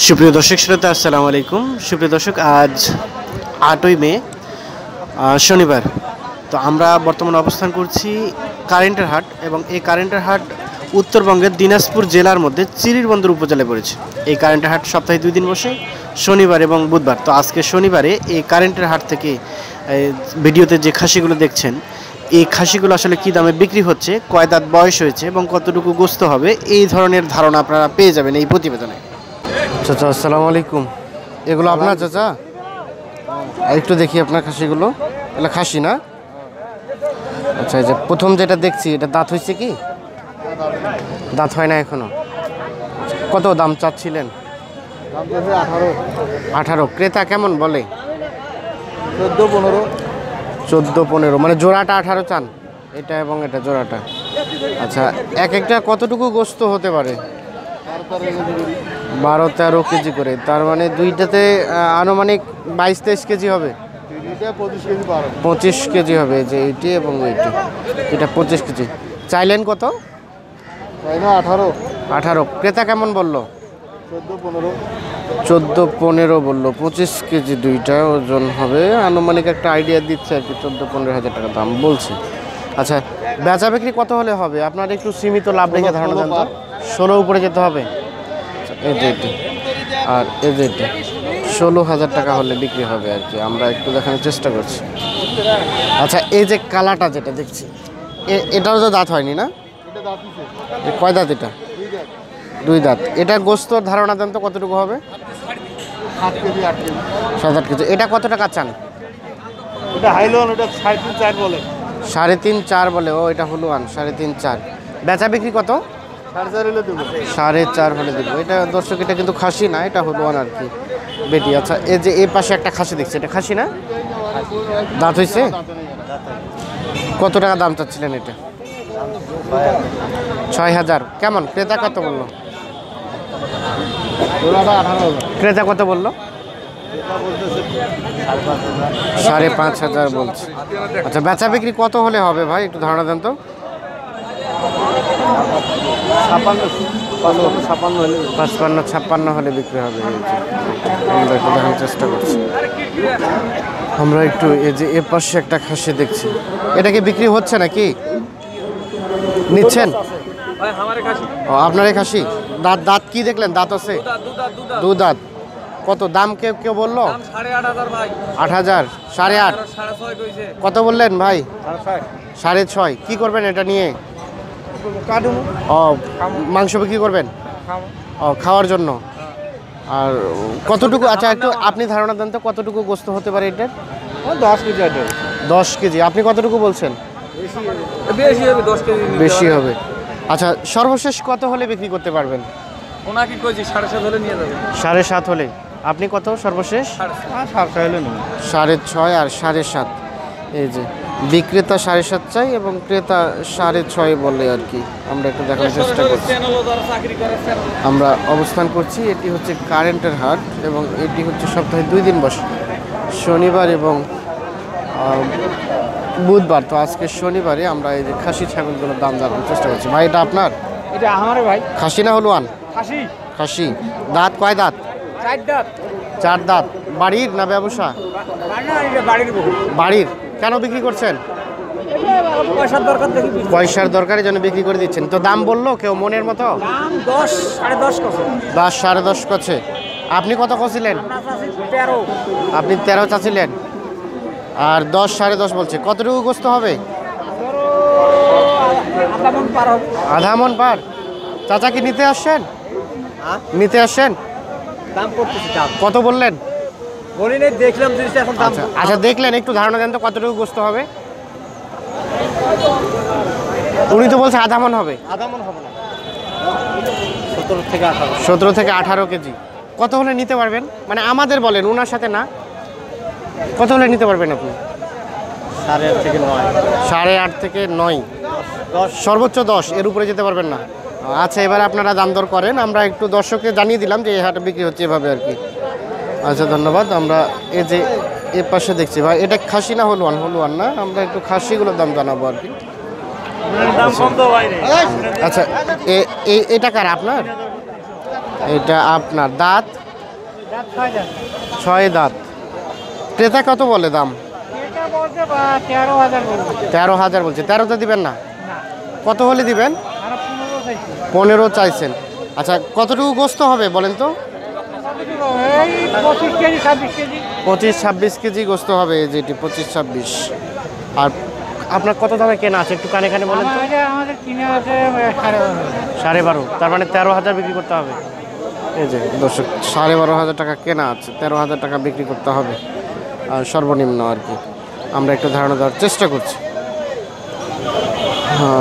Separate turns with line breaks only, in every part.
সুপ্রিয় দর্শক শ্রোতা আসসালামু আলাইকুম। সুপ্রিয় দর্শক, আজ 8ই মে শনিবার। তো আমরা বর্তমানে অবস্থান করছি কারেন্টের হাট, এবং এই কারেন্টের হাট উত্তরবঙ্গের দিনাজপুর জেলার মধ্যে চিরিরবন্দর উপজেলায় পড়েছে। এই কারেন্টের হাট সপ্তাহে 2 দিন বসে, শনিবার এবং বুধবার। তো আজকে শনিবারে এই কারেন্টের হাট থেকে ভিডিওতে যে খাসিগুলো দেখছেন, এই খাসিগুলো আসলে কী দামে বিক্রি হচ্ছে, কয় দাঁত বয়স হয়েছে এবং কতটুকু গোস্ত হবে, এই ধরনের ধারণা আপনারা পেয়ে যাবেন এই প্রতিবেদনে। চাচা আসসালামু আলাইকুম। এগুলো আপনার চাচা? একটু দেখি আপনার খাসিগুলো। এগুলো খাসি না? আচ্ছা, এই যে প্রথম যেটা দেখছি, এটা দাঁত হয়েছে কি? দাঁত হয় না এখনো। কত দাম চাচ্ছিলেন? 18। ক্রেতা কেমন বলে? 14-15। মানে জোড়াটা 18 চান, এটা এবং এটা জোড়াটা। আচ্ছা, এক একটা কতটুকু গোস্ত হতে পারে? 12-13 কেজি করে। তার মানে দুইটাতে আনুমানিক 22-23 কেজি হবে। 25 কেজি হবে, যে এইটি এবং এইটি। এটা 25 কেজি। চাইলেন কত? 18। ক্রেতা কেমন বললো? 14-15 বললো। 25 কেজি দুইটা ওজন হবে, আনুমানিক একটা আইডিয়া দিচ্ছে আর কি। 14-15 হাজার টাকা দাম বলছে। আচ্ছা, বেচা বিক্রি কত হলে হবে? আপনার একটু সীমিত লাভ রেখে ধারণা দেন তো। 16 উপরে যেতে হবে। এই যে এটি আর এই যে এটি 16,000 টাকা হলে বিক্রি হবে আর কি। আমরা একটু দেখানোর চেষ্টা করছি। আচ্ছা, এই যে কালাটা যেটা দেখছি, এটাও তো দাঁত হয়নি না? কয় দাঁত এটা? 2 দাঁত। এটা গোস্তর ধারণা দেন তো কতটুকু হবে? 7-8 কেজি। এটা কত টাকা চান?
এটা হাইলোন, ওটা 3.5-4 বলে।
3.5-4 বলে। ও, এটা হলো 3.5-4। বেচা বিক্রি কত?
4.5 হলে দেবো।
4.5 হলে দেবো। এটা দর্শক, এটা কিন্তু খাসি না, এটা হলো আর কি বেটি। আচ্ছা, এই যে এই পাশে একটা খাসি দেখছি, এটা খাসি না? দাঁত হয়েছে? কত টাকা দাম চাচ্ছিলেন এটা? 6,000। কেমন? ক্রেতা কত বললো? ক্রেতা কত বললো? 5,500 বলছে। আচ্ছা, বেচা বিক্রি কত হলে হবে ভাই, একটু ধারণা দেন তো। 55 হলে বিক্রি হবে। আমরা একটু দেখার চেষ্টা করছি। আমরা একটু এই যে এ পাশে একটা খাসি দেখছি, এটা কি বিক্রি হচ্ছে নাকি নিচ্ছেন? ও, আপনারই খাসি। দাঁত কি দেখলেন? দাঁত আছে? 2 দাঁত। কত দাম? কেউ বললো 8,000। 8.5। কত বললেন ভাই? 6.5। কি করবেন এটা নিয়ে? ও, মাংস বিক্রি করবেন? ও, খাওয়ার জন্য। আর কতটুকু? আচ্ছা, একটু আপনি ধারণা দেন তো কতটুকু গোস্ত হতে পারে এটার?
10 কেজি।
10 কেজি। আপনি কতটুকু বলছেন?
বেশি হবে, 10 কেজি
বেশি হবে। আচ্ছা, সর্বশেষ কত হলে বিক্রি করতে পারবেন?
ওনাকে কইছি 7.5 হলে নিয়ে যাবে।
7.5 হলে। আপনি কত সর্বশেষ?
7.5 হলে নেব।
6.5 আর 7.5। এই যে বিক্রেতা 7.5 চাই এবং ক্রেতা 6.5 বলে আর কি। আমরা একটু দেখার চেষ্টা করছি। আমরা অবস্থান করছি, এটি হচ্ছে কারেন্টের হাট এবং এটি হচ্ছে সপ্তাহে 2 দিন বসে, শনিবার এবং বুধবার। তো আজকে শনিবারে আমরা এই যে খাসি ছাগলগুলোর দাম জানার চেষ্টা করছি। ভাই, এটা আপনার?
এটা আমারে ভাই।
খাসি না হলুয়ান? খাসি। দাঁত কয় দাঁত?
4 দাঁত।
4 দাঁত। বাড়ির না ব্যবসা? বাড়ির। কেন বিক্রি করছেন?
পয়সার দরকার দেখি।
পয়সার দরকারের জন্য বিক্রি করে দিচ্ছেন। তো দাম বললো কেউ মনের মতো?
দাম 10, 10.5 কত?
10, 10.5 করছে। আপনি কত করছিলেন?
13।
আপনি 13 চাচ্ছিলেন আর 10, 10.5 বলছে। কতটুকু গোস্ত হবে?
আধা মণ পার হবে।
আধা মণ পার। চাচা কি নিতে আসছেন? নিতে আসছেন?
দাম করতেছি। দাম
কত বললেন?
বলি নাই, দেখলাম জিনিসটা এখন দাম।
আচ্ছা, দেখলেন, একটু ধারণা দেন তো কতটুকু গোস্ত হবে? উনি তো বলছে আধা মণ হবে।
আধা মণ হবে না, 17 থেকে 18।
17 থেকে 18 কেজি। কত হলে নিতে পারবেন? মানে আমাদের বলেন, ওনার সাথে না। কত হলে নিতে পারবেন আপনি?
8.5 থেকে 9।
8.5 থেকে 9।
10,
সর্বোচ্চ 10, এর উপরে যেতে পারবেন না। আচ্ছা, এবার আপনারা দাম দর করেন। আমরা একটু দর্শককে জানিয়ে দিলাম যে এই হাটে বিক্রি হচ্ছে এভাবে আর কি। আচ্ছা, ধন্যবাদ। আমরা এই যে এ পাশে দেখছি ভাই, এটা খাসি না হলুয়ান? হলুয়ান না। আমরা একটু খাসিগুলোর দাম জানাবো আর কি।
দাম কম তো ভাই।
আচ্ছা, এটা কার? আপনার? এটা আপনার। দাঁত 6 দাঁত। ক্রেতা কত বলে দাম? 13,000 বলছে। 13তে দিবেন না? কত হলে দিবেন? 15 চাইছেন। আচ্ছা, কতটুকু গোস্ত হবে বলেন তো? 25-26 কেজি গোস্ত হবে যেটি, 25-26। আর আপনার কত দামে কেনা আছে একটু কানে কানে বলেন তো? 12.5। তার মানে 13,000 বিক্রি করতে হবে। এই যে দর্শক, 12,500 টাকা কেনা আছে, 13,000 টাকা বিক্রি করতে হবে আর সর্বনিম্ন আর কি। আমরা একটু ধারণা দেওয়ার চেষ্টা করছি।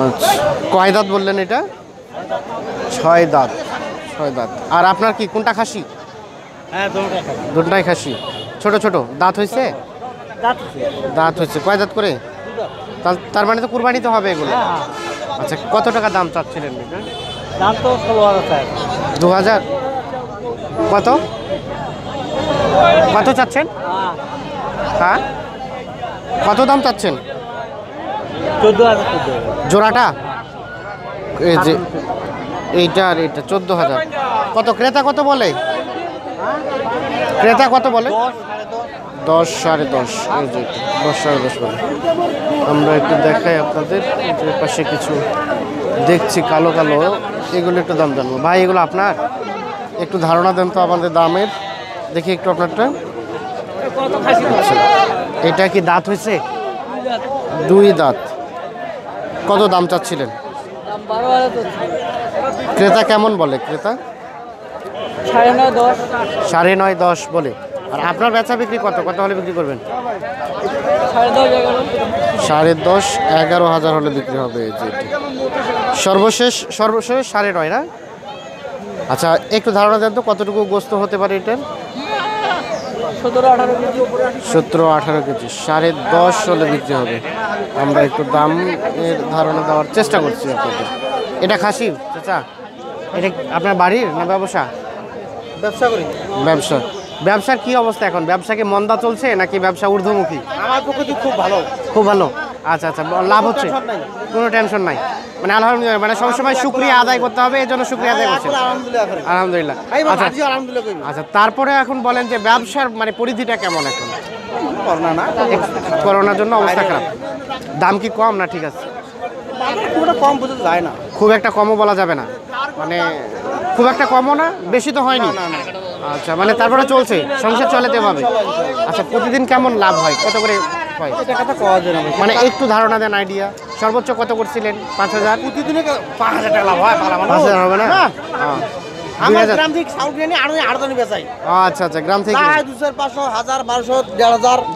আচ্ছা, কয় দাঁত বললেন এটা? 6 দাঁত। 6 দাঁত। আর আপনার কি কোনটা খাসি?
হ্যাঁ,
দুটাই খাসি। ছোট ছোট দাঁত হয়েছে? দাঁত হয়েছে। কয় দাঁত করে? তার মানে তো কুরবানি তো হবে এগুলো। আচ্ছা, কত টাকা দাম চাচ্ছিলেন এটা?
দাম তো 16,000।
2,000? কত কত চাচ্ছেন? হ্যাঁ, কত দাম চাচ্ছেন?
14,000
জোড়াটা? এই যে এইটা আর এইটা 14,000। কত ক্রেতা কত বলে? ক্রেতা কত বলে? 10, 10.5। এই যে 10, 10.5 বলে। আমরা একটু দেখাই আপনাদের, যে পাশে কিছু দেখছি কালো কালো, এগুলো একটু দাম জানবো। ভাই, এগুলো আপনার? একটু ধারণা দেন তো আমাদের দামের, দেখি একটু আপনারটা। আচ্ছা, এটা কি দাঁত হয়েছে? 2 দাঁত। কত দাম চাচ্ছিলেন? ক্রেতা কেমন বলে? ক্রেতা 9.5 10 বলে। আর আপনার বেচা বিক্রি কত হলে বিক্রি করবেন? 10.5 11,000 হলে বিক্রি হবে। এই যে সর্বশেষ 9.5 না? আচ্ছা, একটু ধারণা দেন তো কতটুকু গোস্ত হতে পারে এটার? 17-18 কেজি। 10.5 হলে বিক্রি হবে। আমরা একটু দাম এর ধারণা দেওয়ার চেষ্টা করছি আপনাদের। এটা খাসি চাচা? এটা আপনার বাড়ির না ব্যবসা?
ব্যবসা করি।
ব্যবসার কি অবস্থা এখন? ব্যবসা কি মন্দা চলছে নাকি ব্যবসা ঊর্ধ্বমুখী?
আমার পক্ষে খুব ভালো।
খুব ভালো। আচ্ছা, লাভ হচ্ছে? কোনো টেনশন নাই মানে? আলহামদুলিল্লাহ। মানে সবসময় শুকরিয়া আদায় করতে হবে, এই জন্য শুকরিয়া আদায় করছেন? আলহামদুলিল্লাহ। আচ্ছা, তারপরে এখন বলেন যে ব্যবসার মানে পরিধিটা কেমন এখন? করোনার জন্য অবস্থা খারাপ। দাম কি কম না ঠিক আছে?
কম বোঝা যায় না।
খুব একটা কমও বলা যাবে না, মানে খুব একটা কমও না, বেশি তো হয়নি। আচ্ছা, মানে তারপরে চলছে, সংসার চলে যেভাবে। আচ্ছা, প্রতিদিন কেমন লাভ হয়? কত করে হয় মানে একটু ধারণা দেন, আইডিয়া। সর্বোচ্চ কত করছিলেন? 5,000?
প্রতিদিনে 5,000 টাকা লাভ হয়।
5,000 হবে না?
আমার গ্রাম থেকে সাউথ নিয়ে আরো দানি বেচাই।
আচ্ছা, গ্রাম থেকে
200, 500, 1000, 1200, 1,500।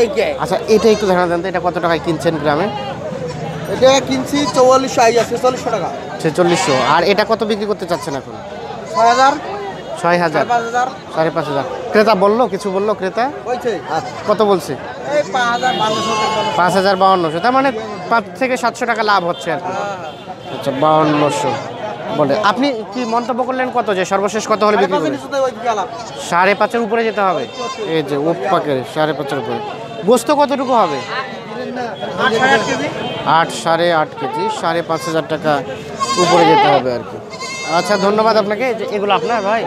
এই কে?
আচ্ছা, এটা একটু ধারণা দেন তো, এটা কত টাকায় কিনছেন গ্রামে?
এটা কিনছি 4400, 4600 টাকা।
4600। আর এটা কত বিক্রি করতে চাচ্ছেন এখন?
6,000,
6,000, 5,500। ক্রেতা বললো কিছু? বললো ক্রেতা কত বলছে?
এই
5,500, তার মানে 5 থেকে 700 টাকা লাভ হচ্ছে আর কি। আচ্ছা, 5200 বলে। আপনি কি মন্তব্য করলেন কত, যে সর্বশেষ কত হলে বিক্রি করবেন? 5.5-এর উপরে যেতে হবে। এই যে ওপাকের 5.5-এর উপরে। গোস্ত কতটুকু হবে? 8, 8.5 কেজি। 5,500 টাকা উপরে যেতে হবে আর কি। আচ্ছা, ধন্যবাদ আপনাকে। এগুলো আপনার ভাই?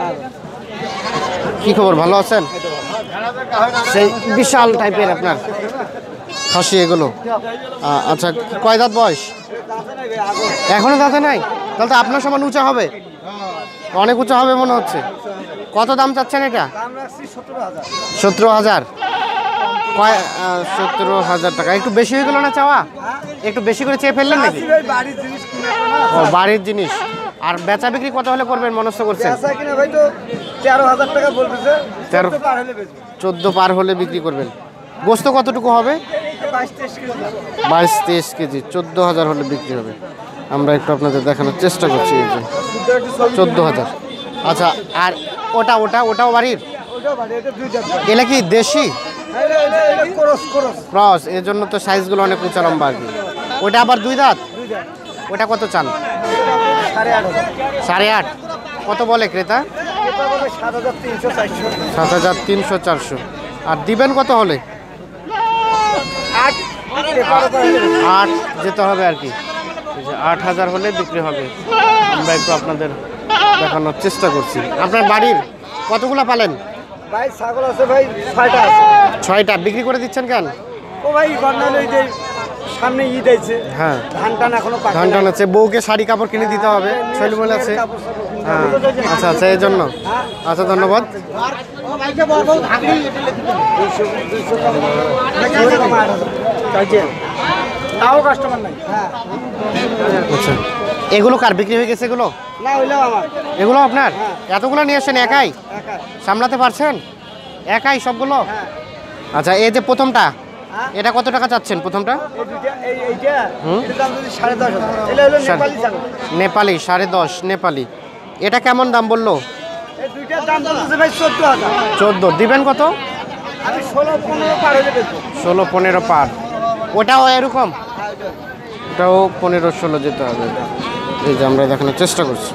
কি খবর, ভালো আছেন? সেই বিশাল টাইপের আপনার খাসি এগুলো। আচ্ছা, কয় দাঁত বয়স? এখনো দাঁতে নাই? তাহলে তো আপনার সমান উঁচা হবে, অনেক উঁচা হবে মনে হচ্ছে। কত দাম চাচ্ছেন এটা? 17,000। 17,000 টাকা একটু বেশি হয়ে গেল না চাওয়া? একটু বেশি করে চেয়ে ফেললেন নাকি? ও, বাড়ির জিনিস। আর বেচা বিক্রি কত হলে করবেন মনস্থ করছেন?
13,000 টাকা বলতেছে।
14 পার হলে বিক্রি করবেন। গোস্ত কতটুকু হবে? 22-23 কেজি। 14,000 হলে বিক্রি হবে। আমরা একটু আপনাদের দেখানোর চেষ্টা করছি। এই যে 14,000। আচ্ছা, আর ওটাও বাড়ির? এলা কি দেশি ক্রস? এর জন্য তো সাইজগুলো অনেক উঁচা লম্বা আর কি। ওটা আবার 2 দাঁত? ওটা কত চান? 8.5। কত বলে ক্রেতা? 7,300, 400। আর দিবেন কত হলে? 8 যেতে হবে আর কি। 8,000 হলে বিক্রি হবে। আমরা একটু আপনাদের দেখানোর চেষ্টা করছি। আপনার বাড়ির কতগুলো পালেন?
ভাই ছাগল আছে ভাই 6টা আছে।
6টা বিক্রি করে দিচ্ছেন কেন?
ও ভাই গন্ডাল ওই যে সামনে ঈদ আছে,
হ্যাঁ
ধান টান এখনো পাকে
ধান টান
নাই।
আছে, বউকে শাড়ি কাপড় কিনে দিতে হবে, শৈলমূল আছে। হ্যাঁ আচ্ছা আচ্ছা, এই জন্য। আচ্ছা ধন্যবাদ।
তাও কাস্টমার নাই।
আচ্ছা এগুলো কার বিক্রি হয়ে গেছে? এগুলো
না হইলেও আমার
এগুলো আপনার? এতগুলো নিয়ে আসছেন একাই?
একা।
সামলাতে পারছেন একাই সবগুলো?
হ্যাঁ।
আচ্ছা এই যে প্রথমটা,
হ্যাঁ?
এটা কত টাকা চাচ্ছেন প্রথমটা?
এই দুইটা এইটা
হুম।
এটার দাম যদি 10,500। এটা হলো নেপালি ছাগল।
নেপালি 10.5 নেপালি। এটা কেমন দাম বললো?
এই দুইটার দাম বলতেছে ভাই 14,000।
14 দিবেন কত?
আমি 16-15 পার হয়ে বেচবো।
16-15 পার। ওটাও এরকম? ওটাও 15-16 যেতে হবে। এই যে আমরা দেখানোর চেষ্টা করছি।